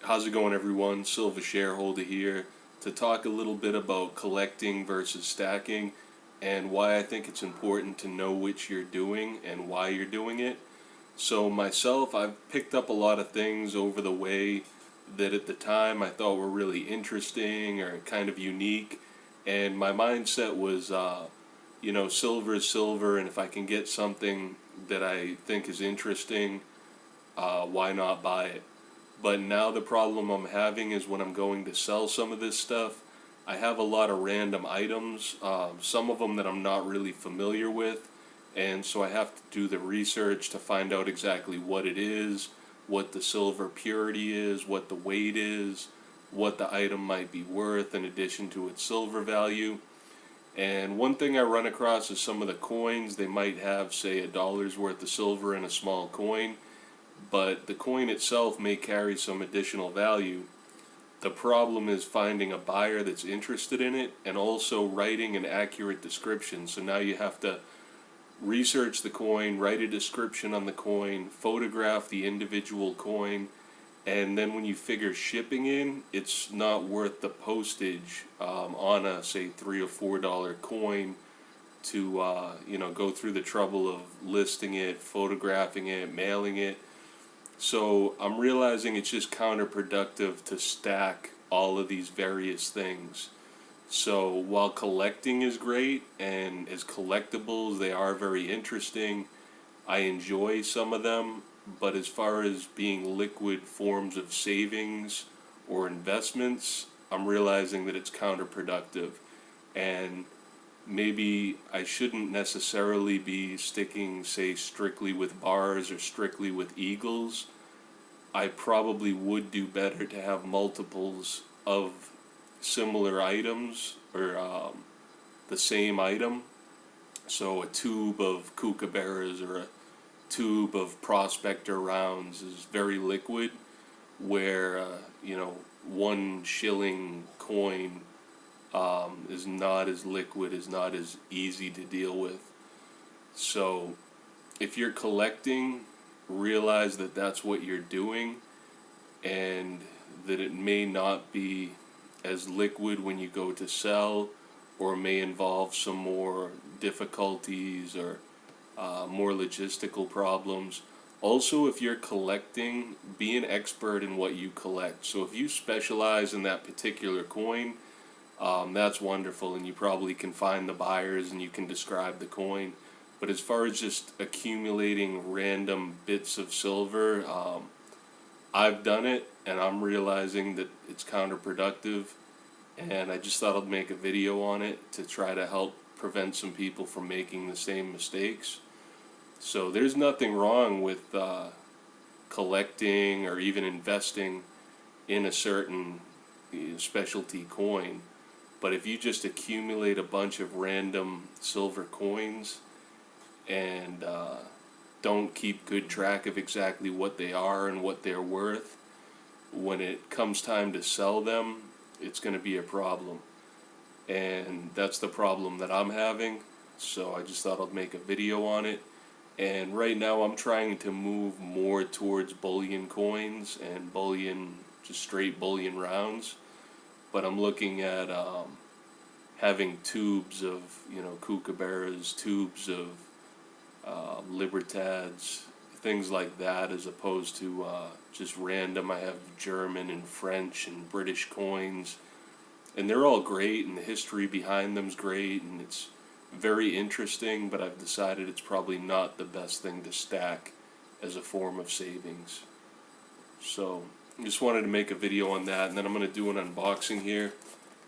How's it going, everyone? SilverShareHolder here to talk a little bit about collecting versus stacking and why I think it's important to know which you're doing and why you're doing it. So myself, I've picked up a lot of things over the way that at the time I thought were really interesting or kind of unique, and my mindset was silver is silver, and if I can get something that I think is interesting, why not buy it? But now the problem I'm having is when I'm going to sell some of this stuff, I have a lot of random items, some of them that I'm not really familiar with, and so I have to do the research to find out exactly what it is, what the silver purity is, what the weight is, what the item might be worth in addition to its silver value. And one thing I run across is some of the coins, they might have, say, $1 worth of silver in a small coin, but the coin itself may carry some additional value. The problem is finding a buyer that's interested in it and also writing an accurate description. So now you have to research the coin, write a description on the coin, photograph the individual coin, and then when you figure shipping in, it's not worth the postage on a, say, $3 or $4 coin to go through the trouble of listing it, photographing it, mailing it. So I'm realizing it's just counterproductive to stack all of these various things. So while collecting is great, and as collectibles they are very interesting, I enjoy some of them, but as far as being liquid forms of savings or investments, I'm realizing that it's counterproductive. And maybe I shouldn't necessarily be sticking, say, strictly with bars or strictly with eagles. I probably would do better to have multiples of similar items or the same item. So a tube of kookaburras or a tube of prospector rounds is very liquid, where 1 shilling coin is not as liquid, is not as easy to deal with. So if you're collecting, realize that that's what you're doing, and that it may not be as liquid when you go to sell, or may involve some more difficulties or more logistical problems. Also, if you're collecting, be an expert in what you collect. So if you specialize in that particular coin, that's wonderful, and you probably can find the buyers and you can describe the coin. But as far as just accumulating random bits of silver, I've done it, and I'm realizing that it's counterproductive, and I just thought I'd make a video on it to try to help prevent some people from making the same mistakes. So there's nothing wrong with collecting or even investing in a certain specialty coin, but if you just accumulate a bunch of random silver coins and don't keep good track of exactly what they are and what they're worth, when it comes time to sell them, it's going to be a problem. And that's the problem that I'm having, so I just thought I'd make a video on it. And right now I'm trying to move more towards bullion coins and bullion, just straight bullion rounds, but I'm looking at having tubes of kookaburras, tubes of libertads, things like that, as opposed to just random. I have German and French and British coins, and they're all great, and the history behind them's great, and it's very interesting, but I've decided it's probably not the best thing to stack as a form of savings. So I just wanted to make a video on that, and then I'm going to do an unboxing here.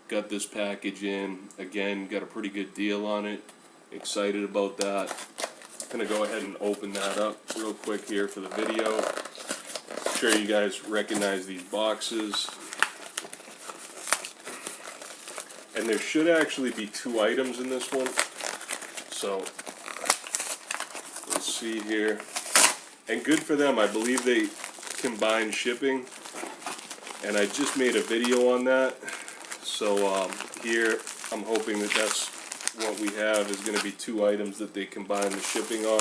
Got this package in, again, got a pretty good deal on it, excited about that. I'm going to go ahead and open that up real quick here for the video. I'm sure you guys recognize these boxes. And there should actually be 2 items in this one. So let's see here. And good for them, I believe they combine shipping. And I just made a video on that. So here I'm hoping that that's what we have, is going to be 2 items that they combine the shipping on.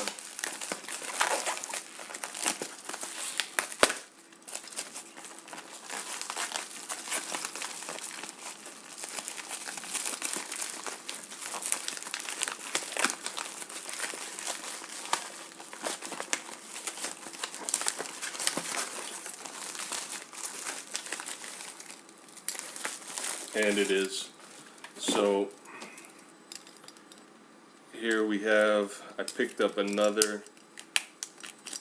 And it is. So here we have, I picked up another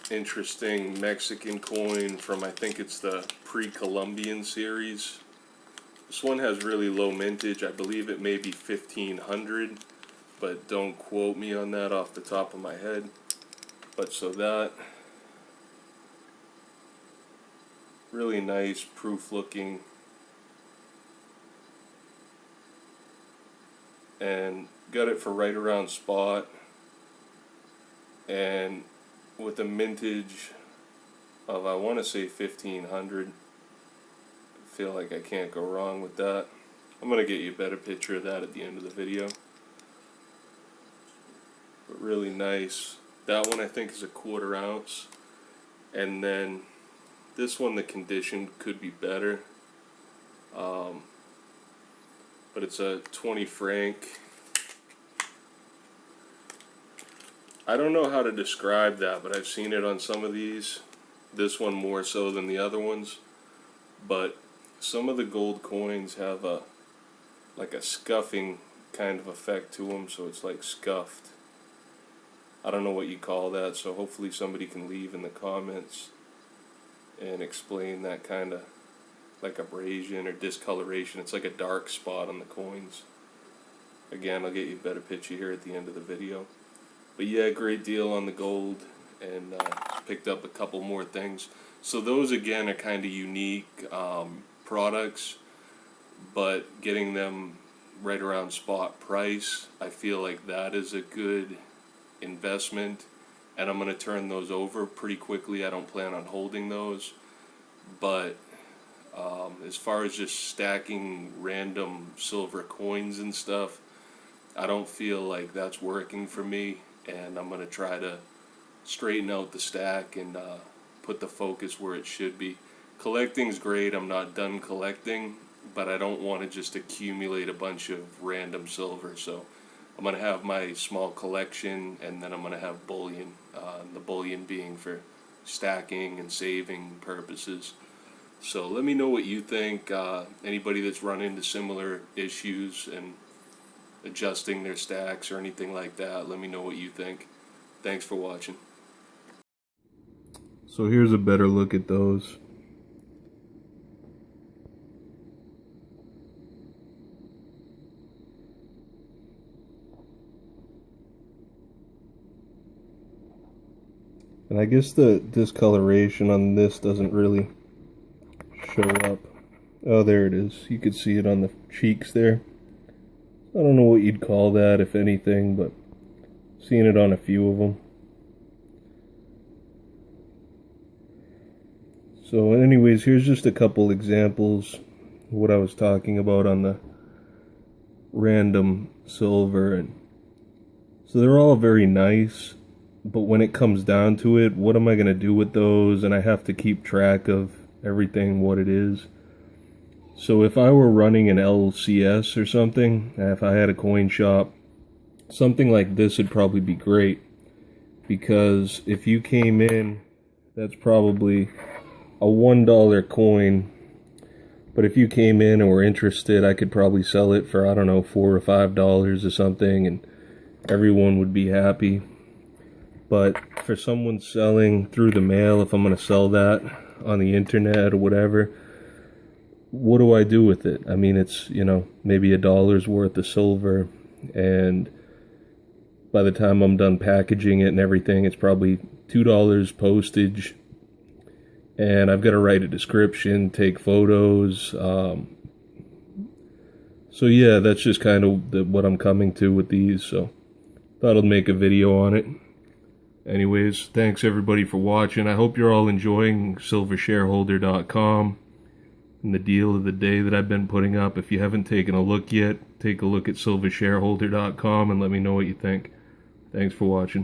interesting Mexican coin from, I think it's the pre-Columbian series. This one has really low mintage. I believe it may be 1500, but don't quote me on that off the top of my head. But so that, really nice proof looking, and got it for right around spot, and with a mintage of, I want to say 1500. I feel like I can't go wrong with that. I'm going to get you a better picture of that at the end of the video. But really nice. That one I think is a 1/4 ounce. And then this one, the condition could be better. But it's a 20 franc. I don't know how to describe that, but I've seen it on some of these. This one more so than the other ones. But some of the gold coins have a like a scuffing kind of effect to them, so it's like scuffed. I don't know what you call that, so hopefully somebody can leave in the comments and explain that kind of like abrasion or discoloration. It's like a dark spot on the coins. Again, I'll get you a better picture here at the end of the video. But yeah, great deal on the gold, and picked up a couple more things. So those again are kind of unique products, but getting them right around spot price, I feel like that is a good investment, and I'm going to turn those over pretty quickly. I don't plan on holding those, but as far as just stacking random silver coins and stuff, I don't feel like that's working for me, and I'm going to try to straighten out the stack and put the focus where it should be. Collecting's great, I'm not done collecting, but I don't want to just accumulate a bunch of random silver. So I'm going to have my small collection, and then I'm going to have bullion, the bullion being for stacking and saving purposes. So let me know what you think. Anybody that's run into similar issues and adjusting their stacks or anything like that, let me know what you think. Thanks for watching. So here's a better look at those. And I guess the discoloration on this doesn't really show up. Oh, there it is. You could see it on the cheeks there. I don't know what you'd call that, if anything, but seeing it on a few of them. So anyways, here's just a couple examples of what I was talking about on the random silver. And so they're all very nice, but when it comes down to it, what am I going to do with those? And I have to keep track of everything, what it is. So if I were running an LCS or something, if I had a coin shop, something like this would probably be great. Because if you came in, that's probably a $1 coin. But if you came in and were interested, I could probably sell it for, I don't know, $4 or $5 or something, and everyone would be happy. But for someone selling through the mail, if I'm going to sell that on the internet or whatever, what do I do with it? I mean, it's, you know, maybe $1 worth of silver, and by the time I'm done packaging it and everything, it's probably $2 postage, and I've got to write a description, take photos. So yeah, that's just kind of what I'm coming to with these. So thought I'd make a video on it. Anyways, thanks everybody for watching. I hope you're all enjoying SilverShareHolder.com and the deal of the day that I've been putting up. If you haven't taken a look yet, take a look at SilverShareHolder.com and let me know what you think. Thanks for watching.